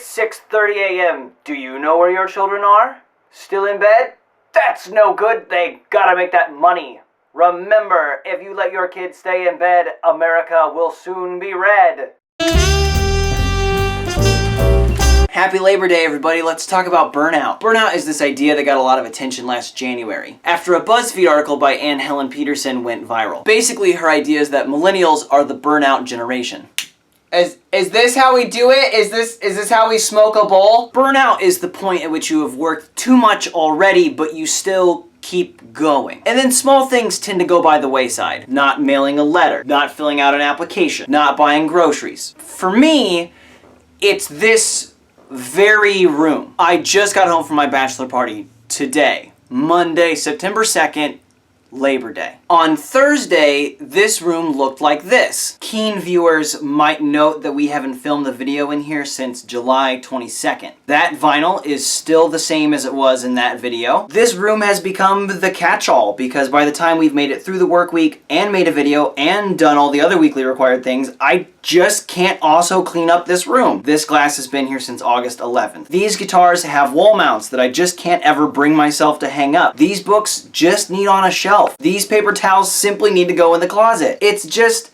It's 6:30 a.m. Do you know where your children are? Still in bed? That's no good. They gotta make that money. Remember, if you let your kids stay in bed, America will soon be red. Happy Labor Day, everybody. Let's talk about burnout. Burnout is this idea that got a lot of attention last January, after a BuzzFeed article by Anne Helen Peterson went viral. Basically, her idea is that millennials are the burnout generation. Is this how we do it? Is this how we smoke a bowl? Burnout is the point at which you have worked too much already, but you still keep going. And then small things tend to go by the wayside. Not mailing a letter, not filling out an application, not buying groceries. For me, it's this very room. I just got home from my bachelor party today, Monday, September 2nd, Labor Day. On Thursday, this room looked like this. Keen viewers might note that we haven't filmed a video in here since July 22nd. That vinyl is still the same as it was in that video. This room has become the catch-all because by the time we've made it through the work week and made a video and done all the other weekly required things, I just can't also clean up this room. This glass has been here since August 11th. These guitars have wall mounts that I just can't ever bring myself to hang up. These books just need on a shelf. These paper towels simply need to go in the closet. It's just,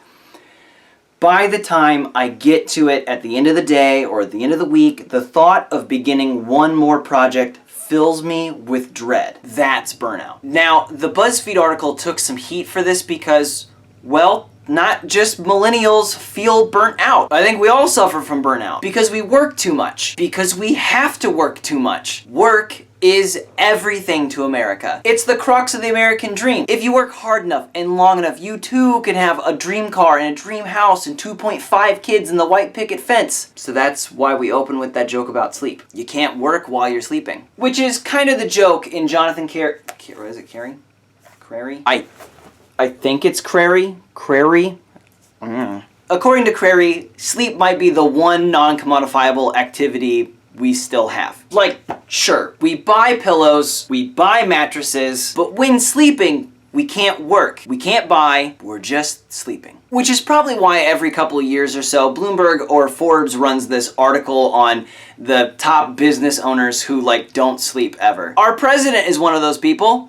by the time I get to it at the end of the day or at the end of the week, the thought of beginning one more project fills me with dread. That's burnout. Now, the BuzzFeed article took some heat for this because, well, not just millennials feel burnt out. I think we all suffer from burnout because we work too much, because we have to work too much. Work is everything to America. It's the crux of the American dream. If you work hard enough and long enough, you too can have a dream car and a dream house and 2.5 kids in the white picket fence. So that's why we open with that joke about sleep. You can't work while you're sleeping. Which is kind of the joke in Jonathan is it Carey? Crary? I think it's Crary. Crary? According to Crary, sleep might be the one non-commodifiable activity we still have. Like, sure, we buy pillows, we buy mattresses, but when sleeping, we can't work. We can't buy, we're just sleeping. Which is probably why every couple of years or so, Bloomberg or Forbes runs this article on the top business owners who, don't sleep ever. Our president is one of those people.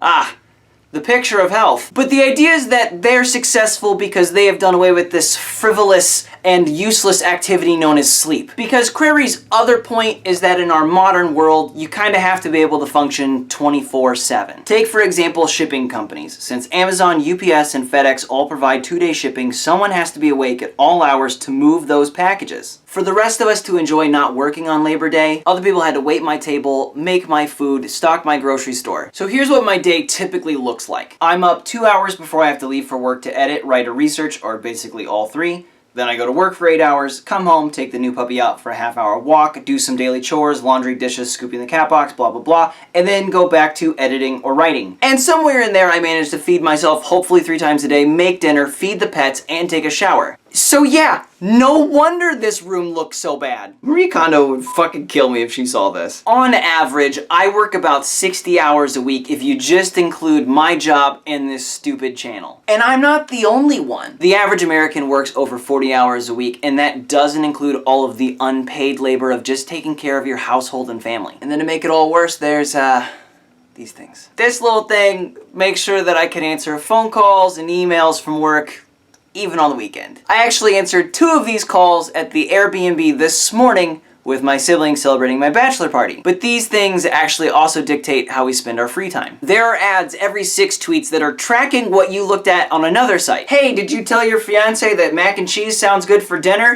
The picture of health. But the idea is that they're successful because they have done away with this frivolous and useless activity known as sleep. Because Crary's other point is that in our modern world, you kind of have to be able to function 24/7. Take, for example, shipping companies. Since Amazon, UPS, and FedEx all provide 2-day shipping, someone has to be awake at all hours to move those packages. For the rest of us to enjoy not working on Labor Day, other people had to wait my table, make my food, stock my grocery store. So here's what my day typically looks like. I'm up 2 hours before I have to leave for work to edit, write, or research, or basically all three. Then I go to work for 8 hours, come home, take the new puppy out for a half-hour walk, do some daily chores, laundry, dishes, scooping the cat box, blah, blah, blah, and then go back to editing or writing. And somewhere in there I manage to feed myself hopefully 3 times a day, make dinner, feed the pets, and take a shower. So yeah, no wonder this room looks so bad. Marie Kondo would fucking kill me if she saw this. On average, I work about 60 hours a week if you just include my job and this stupid channel. And I'm not the only one. The average American works over 40 hours a week, and that doesn't include all of the unpaid labor of just taking care of your household and family. And then to make it all worse, there's, these things. This little thing makes sure that I can answer phone calls and emails from work even on the weekend. I actually answered 2 of these calls at the Airbnb this morning with my siblings celebrating my bachelor party. But these things actually also dictate how we spend our free time. There are ads every 6 tweets that are tracking what you looked at on another site. Hey, did you tell your fiance that mac and cheese sounds good for dinner?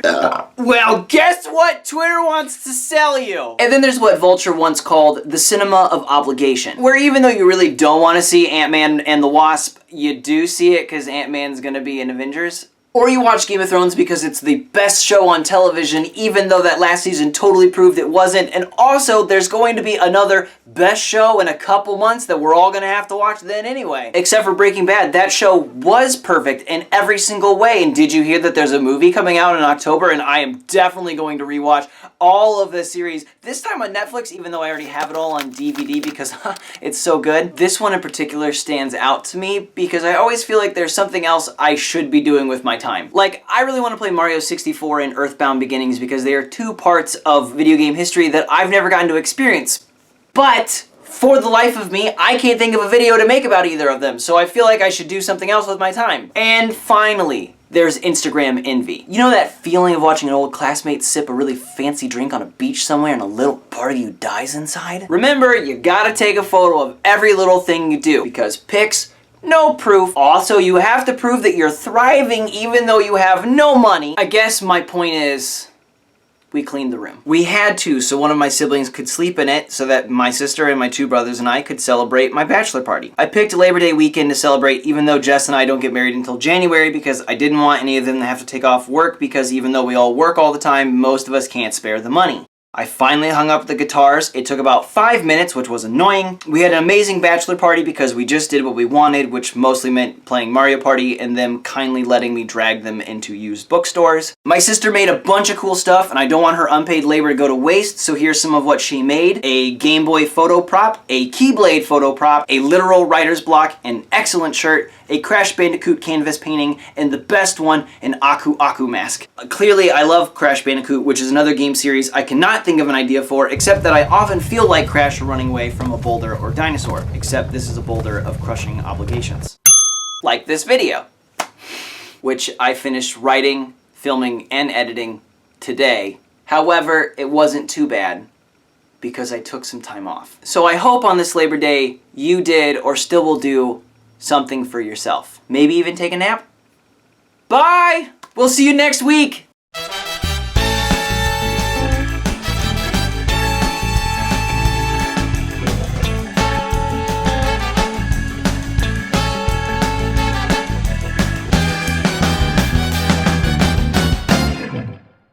Well, guess what Twitter wants to sell you? And then there's what Vulture once called the cinema of obligation, where even though you really don't want to see Ant-Man and the Wasp, you do see it because Ant-Man's gonna be in Avengers. Or you watch Game of Thrones because it's the best show on television, even though that last season totally proved it wasn't. And also, there's going to be another best show in a couple months that we're all gonna have to watch then anyway. Except for Breaking Bad, that show was perfect in every single way. And did you hear that there's a movie coming out in October? And I am definitely going to rewatch all of the series, this time on Netflix, even though I already have it all on DVD because it's so good. This one in particular stands out to me because I always feel like there's something else I should be doing with my time. Like, I really want to play Mario 64 and Earthbound Beginnings because they are two parts of video game history that I've never gotten to experience. But for the life of me, I can't think of a video to make about either of them, so I feel like I should do something else with my time. And finally, there's Instagram envy. You know that feeling of watching an old classmate sip a really fancy drink on a beach somewhere and a little part of you dies inside? Remember, you gotta take a photo of every little thing you do, because pics, no proof. Also, you have to prove that you're thriving even though you have no money. I guess my point is, we cleaned the room. We had to, so one of my siblings could sleep in it, so that my sister and my two brothers and I could celebrate my bachelor party. I picked Labor Day weekend to celebrate, even though Jess and I don't get married until January, because I didn't want any of them to have to take off work, because even though we all work all the time, most of us can't spare the money. I finally hung up the guitars. It took about 5 minutes, which was annoying. We had an amazing bachelor party because we just did what we wanted, which mostly meant playing Mario Party and them kindly letting me drag them into used bookstores. My sister made a bunch of cool stuff, and I don't want her unpaid labor to go to waste, so here's some of what she made. A Game Boy photo prop, a Keyblade photo prop, a literal writer's block, an excellent shirt, a Crash Bandicoot canvas painting, and the best one, an Aku Aku mask. Clearly, I love Crash Bandicoot, which is another game series I cannot think of an idea for, except that I often feel like Crash running away from a boulder or dinosaur, except this is a boulder of crushing obligations. Like this video, which I finished writing, filming, and editing today. However, it wasn't too bad, because I took some time off. So I hope on this Labor Day, you did, or still will do, something for yourself. Maybe even take a nap. Bye! We'll see you next week!